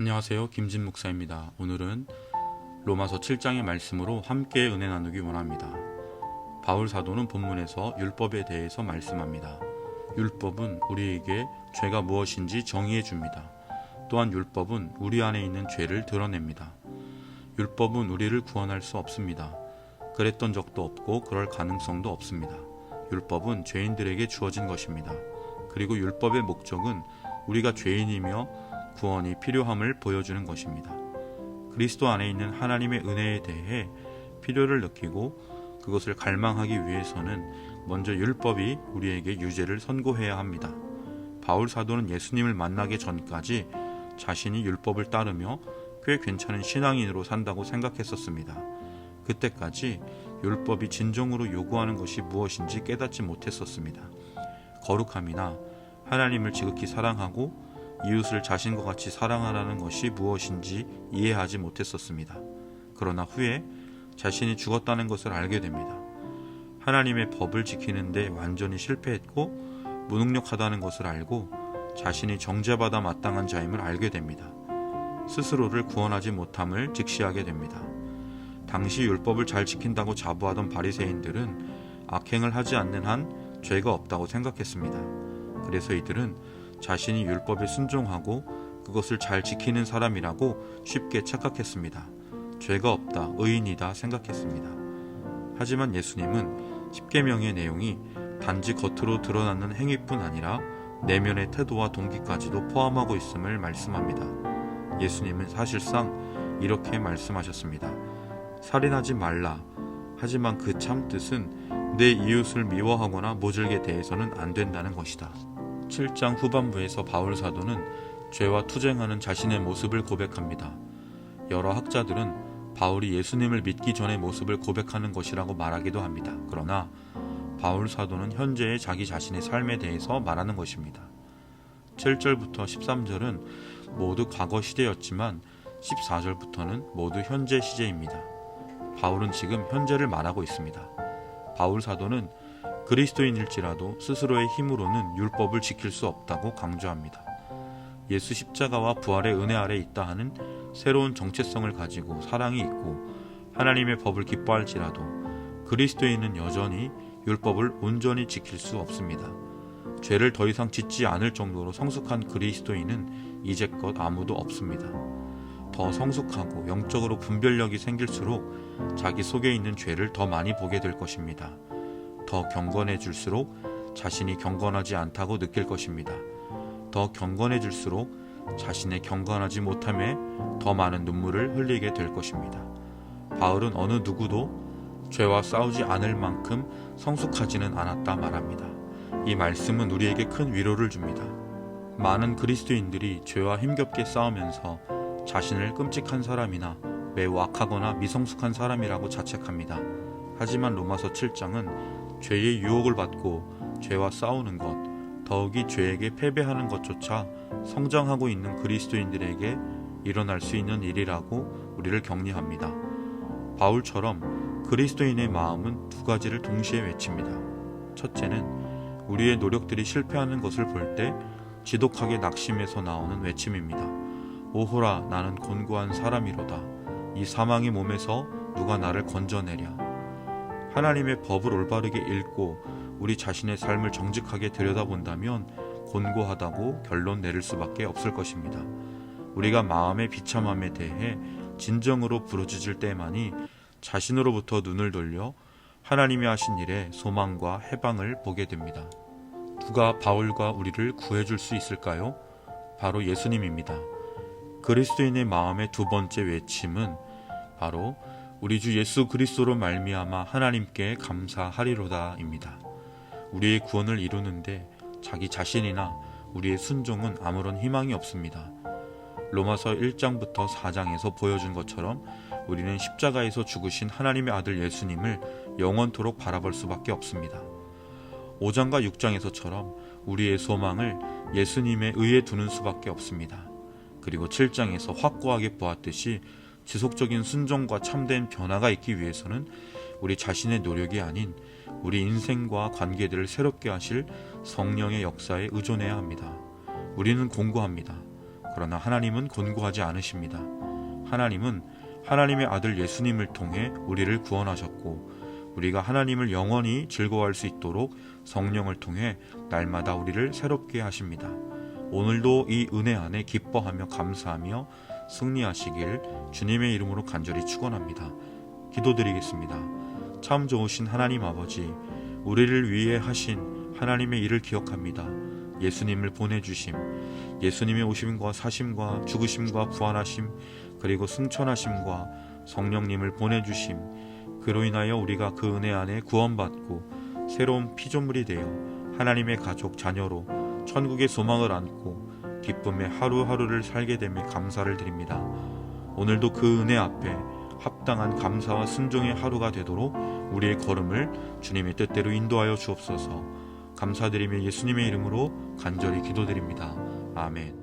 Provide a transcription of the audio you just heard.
안녕하세요. 김진 목사입니다. 오늘은 로마서 7장의 말씀으로 함께 은혜 나누기 원합니다. 바울 사도는 본문에서 율법에 대해서 말씀합니다. 율법은 우리에게 죄가 무엇인지 정의해 줍니다. 또한 율법은 우리 안에 있는 죄를 드러냅니다. 율법은 우리를 구원할 수 없습니다. 그랬던 적도 없고 그럴 가능성도 없습니다. 율법은 죄인들에게 주어진 것입니다. 그리고 율법의 목적은 우리가 죄인이며 구원이 필요함을 보여주는 것입니다. 그리스도 안에 있는 하나님의 은혜에 대해 필요를 느끼고 그것을 갈망하기 위해서는 먼저 율법이 우리에게 유죄를 선고해야 합니다. 바울 사도는 예수님을 만나기 전까지 자신이 율법을 따르며 꽤 괜찮은 신앙인으로 산다고 생각했었습니다. 그때까지 율법이 진정으로 요구하는 것이 무엇인지 깨닫지 못했었습니다. 거룩함이나 하나님을 지극히 사랑하고 이웃을 자신과 같이 사랑하라는 것이 무엇인지 이해하지 못했었습니다. 그러나 후에 자신이 죽었다는 것을 알게 됩니다. 하나님의 법을 지키는데 완전히 실패했고 무능력하다는 것을 알고 자신이 정죄받아 마땅한 자임을 알게 됩니다. 스스로를 구원하지 못함을 직시하게 됩니다. 당시 율법을 잘 지킨다고 자부하던 바리새인들은 악행을 하지 않는 한 죄가 없다고 생각했습니다. 그래서 이들은 자신이 율법에 순종하고 그것을 잘 지키는 사람이라고 쉽게 착각했습니다. 죄가 없다, 의인이다 생각했습니다. 하지만 예수님은 십계명의 내용이 단지 겉으로 드러나는 행위뿐 아니라 내면의 태도와 동기까지도 포함하고 있음을 말씀합니다. 예수님은 사실상 이렇게 말씀하셨습니다. 살인하지 말라. 하지만 그 참 뜻은 내 이웃을 미워하거나 모질게 대해서는 안 된다는 것이다. 7장 후반부에서 바울 사도는 죄와 투쟁하는 자신의 모습을 고백합니다. 여러 학자들은 바울이 예수님을 믿기 전의 모습을 고백하는 것이라고 말하기도 합니다. 그러나 바울 사도는 현재의 자기 자신의 삶에 대해서 말하는 것입니다. 7절부터 13절은 모두 과거 시대였지만 14절부터는 모두 현재 시제입니다. 바울은 지금 현재를 말하고 있습니다. 바울 사도는 그리스도인일지라도 스스로의 힘으로는 율법을 지킬 수 없다고 강조합니다. 예수 십자가와 부활의 은혜 아래 있다 하는 새로운 정체성을 가지고 사랑이 있고 하나님의 법을 기뻐할지라도 그리스도인은 여전히 율법을 온전히 지킬 수 없습니다. 죄를 더 이상 짓지 않을 정도로 성숙한 그리스도인은 이제껏 아무도 없습니다. 더 성숙하고 영적으로 분별력이 생길수록 자기 속에 있는 죄를 더 많이 보게 될 것입니다. 더 경건해질수록 자신이 경건하지 않다고 느낄 것입니다. 더 경건해질수록 자신의 경건하지 못함에 더 많은 눈물을 흘리게 될 것입니다. 바울은 어느 누구도 죄와 싸우지 않을 만큼 성숙하지는 않았다 말합니다. 이 말씀은 우리에게 큰 위로를 줍니다. 많은 그리스도인들이 죄와 힘겹게 싸우면서 자신을 끔찍한 사람이나 매우 악하거나 미성숙한 사람이라고 자책합니다. 하지만 로마서 7장은 죄의 유혹을 받고 죄와 싸우는 것, 더욱이 죄에게 패배하는 것조차 성장하고 있는 그리스도인들에게 일어날 수 있는 일이라고 우리를 격려합니다. 바울처럼 그리스도인의 마음은 두 가지를 동시에 외칩니다. 첫째는 우리의 노력들이 실패하는 것을 볼 때 지독하게 낙심해서 나오는 외침입니다. 오호라, 나는 곤고한 사람이로다. 이 사망의 몸에서 누가 나를 건져내랴. 하나님의 법을 올바르게 읽고 우리 자신의 삶을 정직하게 들여다본다면 곤고하다고 결론 내릴 수밖에 없을 것입니다. 우리가 마음의 비참함에 대해 진정으로 부르짖을 때만이 자신으로부터 눈을 돌려 하나님이 하신 일에 소망과 해방을 보게 됩니다. 누가 바울과 우리를 구해줄 수 있을까요? 바로 예수님입니다. 그리스도인의 마음의 두 번째 외침은 바로 우리 주 예수 그리스도로 말미암아 하나님께 감사하리로다입니다. 우리의 구원을 이루는데 자기 자신이나 우리의 순종은 아무런 희망이 없습니다. 로마서 1장부터 4장에서 보여준 것처럼 우리는 십자가에서 죽으신 하나님의 아들 예수님을 영원토록 바라볼 수밖에 없습니다. 5장과 6장에서처럼 우리의 소망을 예수님의 의에 두는 수밖에 없습니다. 그리고 7장에서 확고하게 보았듯이 지속적인 순종과 참된 변화가 있기 위해서는 우리 자신의 노력이 아닌 우리 인생과 관계들을 새롭게 하실 성령의 역사에 의존해야 합니다. 우리는 공고합니다. 그러나 하나님은 곤고하지 않으십니다. 하나님은 하나님의 아들 예수님을 통해 우리를 구원하셨고, 우리가 하나님을 영원히 즐거워할 수 있도록 성령을 통해 날마다 우리를 새롭게 하십니다. 오늘도 이 은혜 안에 기뻐하며 감사하며 승리하시길 주님의 이름으로 간절히 축원합니다. 기도드리겠습니다. 참 좋으신 하나님 아버지, 우리를 위해 하신 하나님의 일을 기억합니다. 예수님을 보내주심, 예수님의 오심과 사심과 죽으심과 부활하심, 그리고 승천하심과 성령님을 보내주심, 그로 인하여 우리가 그 은혜 안에 구원받고 새로운 피조물이 되어 하나님의 가족 자녀로 천국의 소망을 안고 기쁨의 하루하루를 살게 됨에 감사를 드립니다. 오늘도 그 은혜 앞에 합당한 감사와 순종의 하루가 되도록 우리의 걸음을 주님의 뜻대로 인도하여 주옵소서. 감사드리며 예수님의 이름으로 간절히 기도드립니다. 아멘.